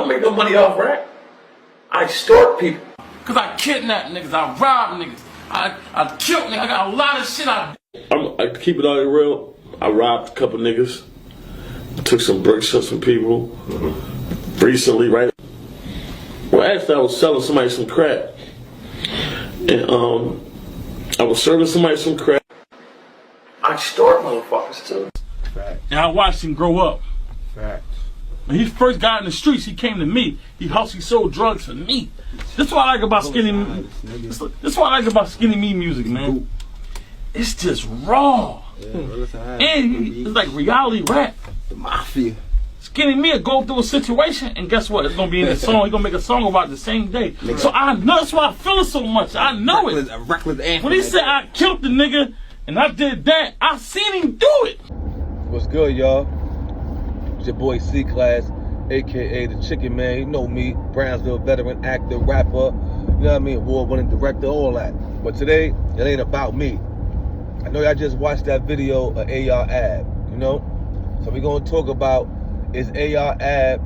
don't make no money off rap. I extort people. Cause I kidnap niggas, I rob niggas, I kill niggas, I got a lot of shit I keep it all real. I robbed a couple niggas. Took some bricks from some people. Recently, right? Well, actually, I was selling somebody some crack. And I was serving somebody some crack. I extort motherfuckers too. Facts. And I watched him grow up. Facts. When he first got in the streets, he came to me. He sold drugs for me. That's what I like about Skinny. That's what I like about Skinny Me music, man. It's just raw. And it's like reality rap. The mafia. Skinny Me will go through a situation, and guess what? It's gonna be in the song. He's gonna make a song about it the same day. So I know that's why I feel it so much. I know it. A reckless anthem. When he said I killed the nigga and I did that, I seen him do it. What's good, y'all? It's your boy Cclass, aka the Chicken Man. You know me, Brownsville veteran, actor, rapper. You know what I mean? Award-winning director, all that. But today, it ain't about me. I know y'all just watched that video of AR Ab, you know? So we're gonna talk about, is AR Ab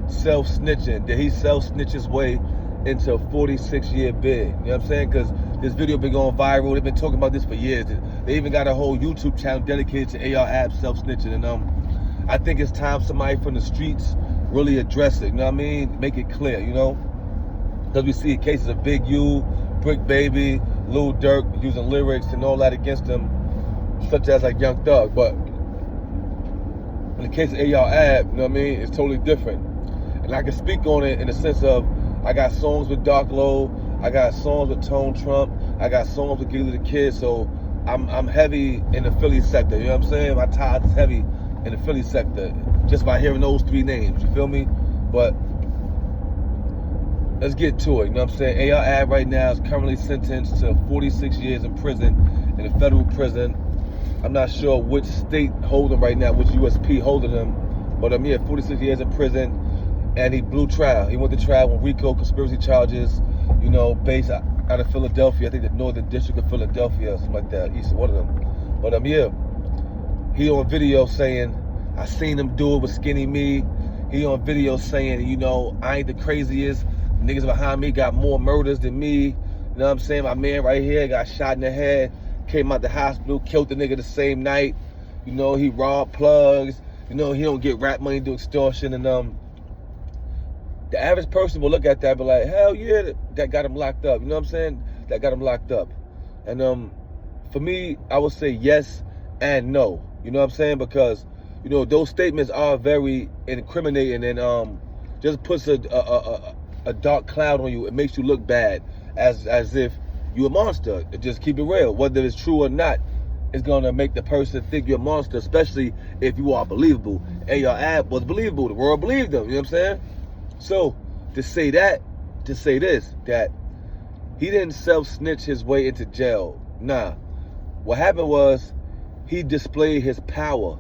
self-snitching? Did he self-snitch his way into a 46-year bid? You know what I'm saying? Because this video been going viral. They've been talking about this for years. They even got a whole YouTube channel dedicated to AR Ab self-snitching. And I think it's time somebody from the streets really address it, you know what I mean? Make it clear, you know? Because we see cases of Big U, Brick Baby, Lil Durk using lyrics and all that against him, such as like Young Thug. But in the case of AR Ab, you know what I mean, it's totally different. And I can speak on it in the sense of, I got songs with Dark Low, I got songs with Tone Trump, I got songs with Gilly the Kid, so I'm heavy in the Philly sector, you know what I'm saying? My ties is heavy in the Philly sector, just by hearing those three names, you feel me? But let's get to it, you know what I'm saying? AR Ab right now is currently sentenced to 46 years in prison, in a federal prison. I'm not sure which state holding right now, which USP holding him, but yeah, 46 years in prison, and he blew trial. He went to trial with RICO conspiracy charges, you know, based out of Philadelphia. I think the Northern District of Philadelphia or something like that, east of one of them. But yeah, he on video saying, I seen him do it with Skinny Me. He on video saying, you know, I ain't the craziest. Niggas behind me got more murders than me. You know what I'm saying? My man right here got shot in the head, came out the hospital, killed the nigga the same night. You know, he robbed plugs. You know, he don't get rap money, do extortion. And the average person will look at that and be like, hell yeah, that got him locked up. You know what I'm saying? That got him locked up. And for me, I would say yes and no. You know what I'm saying? Because, you know, those statements are very incriminating and just puts a dark cloud on you. It makes you look bad, as if you a monster. Just keep it real. Whether it's true or not, it's gonna make the person think you're a monster, especially if you are believable. AR Ab was believable. The world believed him. You know what I'm saying? So to say that, to say this, that he didn't self-snitch his way into jail. Nah. What happened was he displayed his power.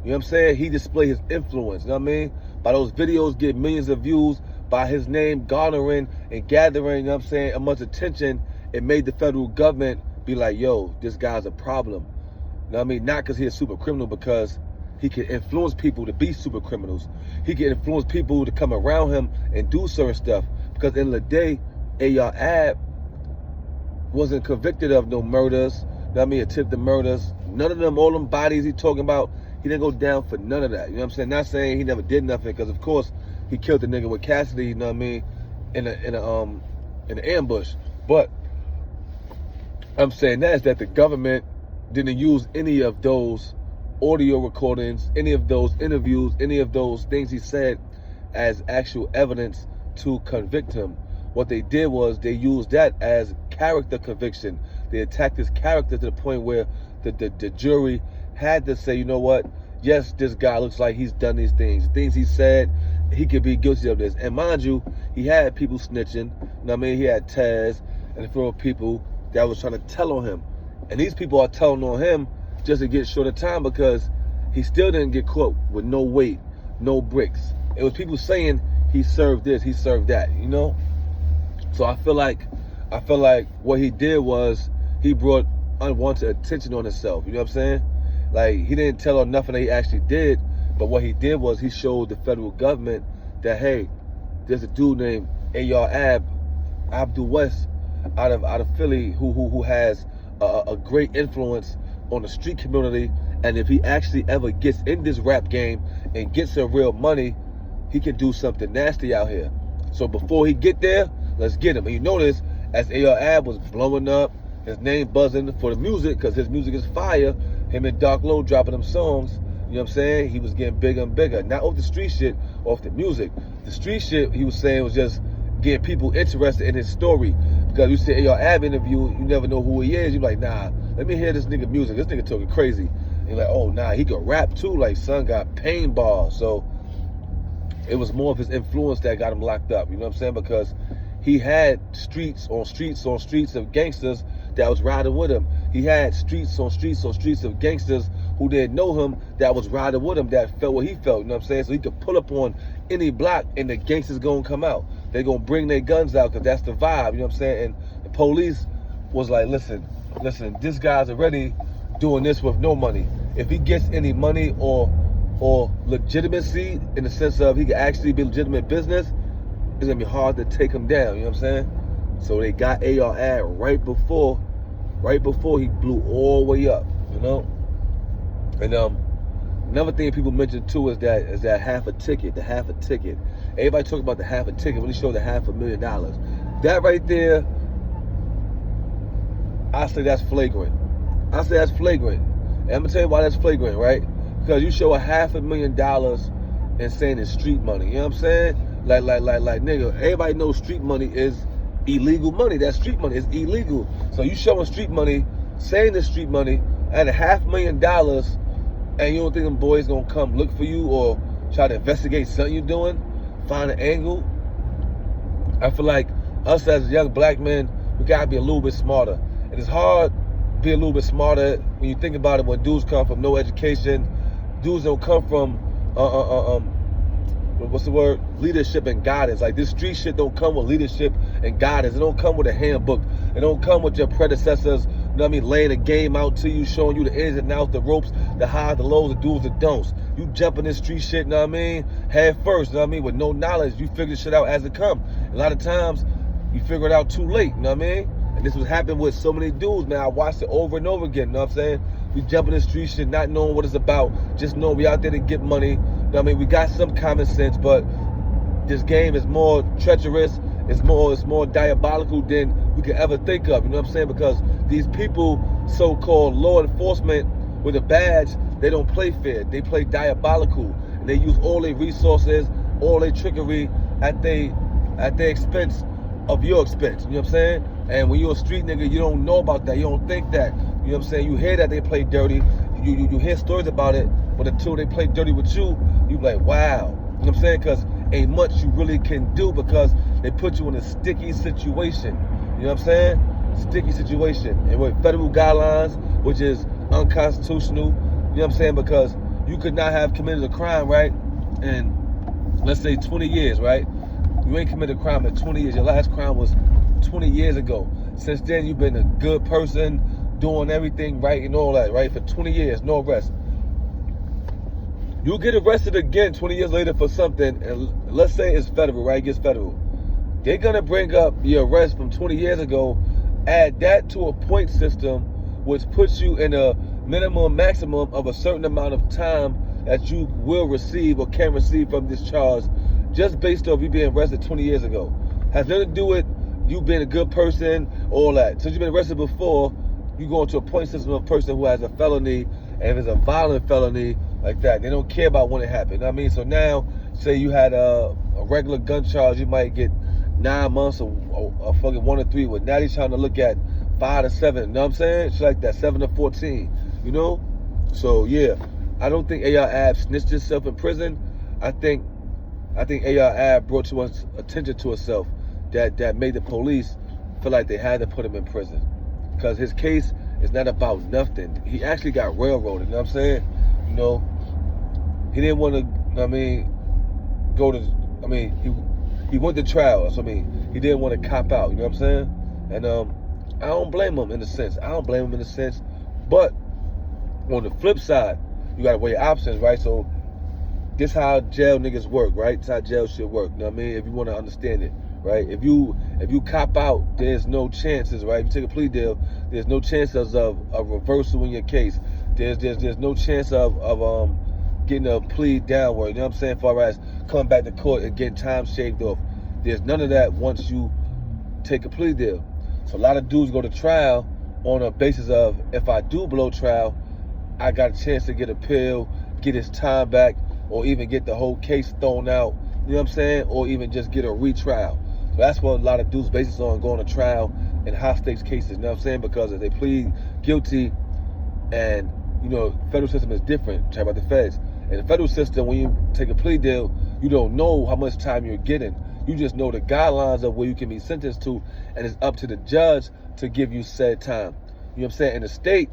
You know what I'm saying? He displayed his influence. You know what I mean? By those videos get millions of views, by his name garnering and gathering, you know what I'm saying, a much attention, it made the federal government be like, yo, this guy's a problem. You know what I mean? Not because he's a super criminal, because he can influence people to be super criminals. He can influence people to come around him and do certain stuff. Because at the end of the day, AR Ab wasn't convicted of no murders, you know what I mean, attempted murders. None of them, all them bodies he talking about, he didn't go down for none of that. You know what I'm saying? Not saying he never did nothing, because of course he killed the nigga with Cassidy, you know what I mean, in an ambush. But I'm saying that is that the government didn't use any of those audio recordings, any of those interviews, any of those things he said as actual evidence to convict him. What they did was they used that as character conviction. They attacked his character to the point where the jury had to say, you know what, yes, this guy looks like he's done these things. The things he said, he could be guilty of this. And mind you, he had people snitching. You know what I mean? He had Taz and a few people that was trying to tell on him. And these people are telling on him just to get short of time, because he still didn't get caught with no weight, no bricks. It was people saying he served this, he served that, you know? So I feel like what he did was he brought unwanted attention on himself, you know what I'm saying? Like, he didn't tell her nothing that he actually did, but what he did was he showed the federal government that, hey, there's a dude named Abdul West out of Philly who has a great influence on the street community. And if he actually ever gets in this rap game and gets some real money, he can do something nasty out here. So before he get there, let's get him. And you notice as Ab was blowing up, his name buzzing for the music, because his music is fire. Him and Dark Low dropping them songs. You know what I'm saying? He was getting bigger and bigger. Not off the street shit, off the music. The street shit, he was saying, was just getting people interested in his story. Because you see Ab interview, you never know who he is. You're like, nah, let me hear this nigga music. This nigga talking crazy. And you're like, oh, nah, he could rap too. Like, son got pain bars. So it was more of his influence that got him locked up. You know what I'm saying? Because he had streets on streets of gangsters that was riding with him. He had streets on streets of gangsters who didn't know him that was riding with him, that felt what he felt. You know what I'm saying? So he could pull up on any block and the gangsters gonna come out. They're gonna bring their guns out because that's the vibe. You know what I'm saying? And the police was like, listen, this guy's already doing this with no money. If he gets any money or legitimacy in the sense of he could actually be legitimate business, it's gonna be hard to take him down. You know what I'm saying? So they got AR right before he blew all the way up. You know? And another thing people mention too is that half a ticket, the half a ticket. Everybody talk about the half a ticket when he showed the $500,000. That right there, I say that's flagrant. And I'm gonna tell you why that's flagrant, right? Because you show $500,000 and saying it's street money. You know what I'm saying? Like nigga, everybody knows street money is illegal money. That street money is illegal. So you showing street money, saying it's street money, at $500,000, and you don't think them boys gonna come look for you or try to investigate something you're doing, find an angle? I feel like us as young black men, we gotta be a little bit smarter. And it's hard to be a little bit smarter when you think about it. When dudes come from no education, dudes don't come from what's the word? Leadership and guidance. Like, this street shit don't come with leadership and guidance. It don't come with a handbook. It don't come with your predecessors, you know what I mean, laying a game out to you, showing you the ins and outs, the ropes, the highs, the lows, the do's, the don'ts. You jump in this street shit, you know what I mean, head first, you know what I mean, with no knowledge. You figure shit out as it come. A lot of times, you figure it out too late, you know what I mean? And this was happening with so many dudes, man. I watched it over and over again, you know what I'm saying? We jump in the street shit, not knowing what it's about, just knowing we out there to get money. You know what I mean? We got some common sense, but this game is more treacherous, it's more diabolical than we could ever think of, you know what I'm saying? Because these people, so-called law enforcement with a badge, they don't play fair, they play diabolical. And they use all their resources, all their trickery at their expense of your expense, you know what I'm saying? And when you're a street nigga, you don't know about that, you don't think that, you know what I'm saying? You hear that they play dirty, you hear stories about it, but until they play dirty with you, you be like, wow, you know what I'm saying? Because ain't much you really can do because they put you in a sticky situation, you know what I'm saying? Sticky situation. And with federal guidelines, which is unconstitutional, you know what I'm saying? Because you could not have committed a crime, right? And let's say 20 years, right? You ain't committed a crime in 20 years. Your last crime was 20 years ago. Since then, you've been a good person, doing everything right and all that, right? For 20 years, no arrest. You'll get arrested again 20 years later for something, and let's say it's federal, right? It gets federal. They're gonna bring up your arrest from 20 years ago, add that to a point system, which puts you in a minimum, maximum of a certain amount of time that you will receive or can receive from this charge, just based off you being arrested 20 years ago. Has nothing to do with you being a good person, all that. Since you've been arrested before, you go into a point system of a person who has a felony, and if it's a violent felony like that, they don't care about when it happened. You know what I mean? So now, say you had a regular gun charge, you might get 9 months or fucking 1 to 3. But now they're trying to look at 5 to 7. You know what I'm saying? It's like that, 7 to 14. You know? So yeah, I don't think AR snitched himself in prison. I think AR brought to us attention to herself that made the police feel like they had to put him in prison. Because his case is not about nothing. He actually got railroaded, you know what I'm saying? You know, he didn't want to, you know what I mean, he went to trial. So, I mean, he didn't want to cop out, you know what I'm saying? And I don't blame him in a sense. But on the flip side, you got to weigh your options, right? So this how jail niggas work, right? This how jail shit work. You know what I mean? If you want to understand it, right? If you cop out, there's no chances, right? If you take a plea deal, there's no chances of a reversal in your case. There's no chance of getting a plea downward. You know what I'm saying? As far as coming back to court and getting time shaved off, there's none of that once you take a plea deal. So a lot of dudes go to trial on a basis of, if I do blow trial, I got a chance to get a pill, get his time back, or even get the whole case thrown out, you know what I'm saying? Or even just get a retrial. So that's what a lot of dudes basis on going to trial in high stakes cases, you know what I'm saying? Because if they plead guilty, and you know, federal system is different, talk about the feds. In the federal system, when you take a plea deal, you don't know how much time you're getting. You just know the guidelines of where you can be sentenced to, and it's up to the judge to give you said time. You know what I'm saying? In the state,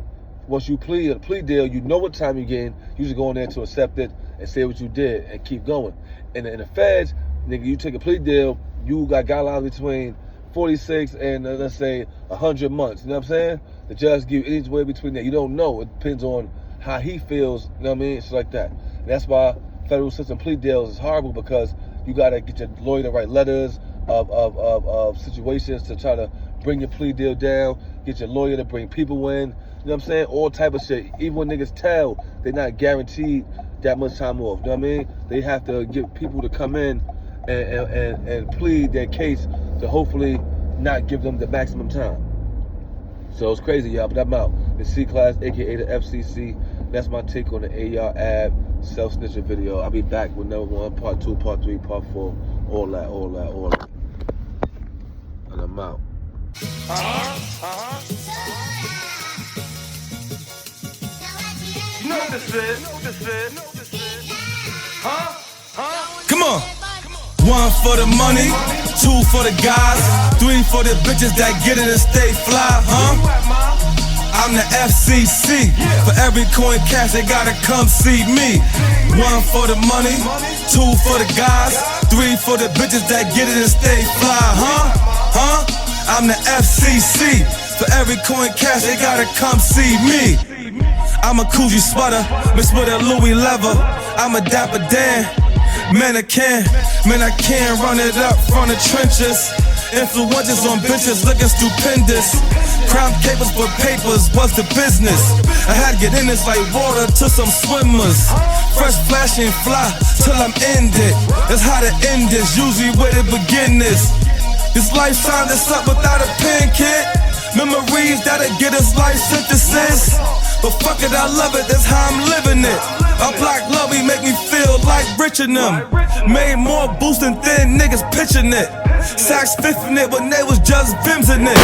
once you plead a plea deal, you know what time you're getting. You just go in there to accept it and say what you did and keep going. And in the feds, nigga, you take a plea deal, you got guidelines between 46 and let's say 100 months. You know what I'm saying? The judge give you anywhere between that. You don't know. It depends on how he feels. You know what I mean? It's like that. And that's why federal system plea deals is horrible, because you gotta get your lawyer to write letters of situations to try to bring your plea deal down. Get your lawyer to bring people in. You know what I'm saying? All type of shit. Even when niggas tell, they're not guaranteed that much time off. You know what I mean? They have to get people to come in and plead their case to hopefully not give them the maximum time. So it's crazy, y'all, but I'm out. The Cclass, aka the FCC. That's my take on the AR ab self-snitching video. I'll be back with number 1, part 2, part 3, part 4, all that. And I'm out. You know what this is? Come on. 1 for the money, 2 for the guys, 3 for the bitches that get it and stay fly, I'm the FCC. For every coin cash, they gotta come see me. 1 for the money, 2 for the guys, 3 for the bitches that get it and stay fly, I'm the FCC. For every coin cash, they gotta come see me. I'm a Coogee sweater, mixed with a Louis leather. I'm a Dapper Dan. Man, I can't run it up from the trenches. Influencers on benches looking stupendous. Crown capers for papers was the business. I had to get in this like water to some swimmers. Fresh, flashing, fly till I'm ended. That's how to end this, usually where to begin this. This life signed us up without a pen, kid. Memories that'll get us life synthesis. But fuck it, I love it, that's how I'm living it. A black love, we make me feel like rich in them. Made more boost than thin niggas pitching it. Sacks fifthing it when they was just Vims in it.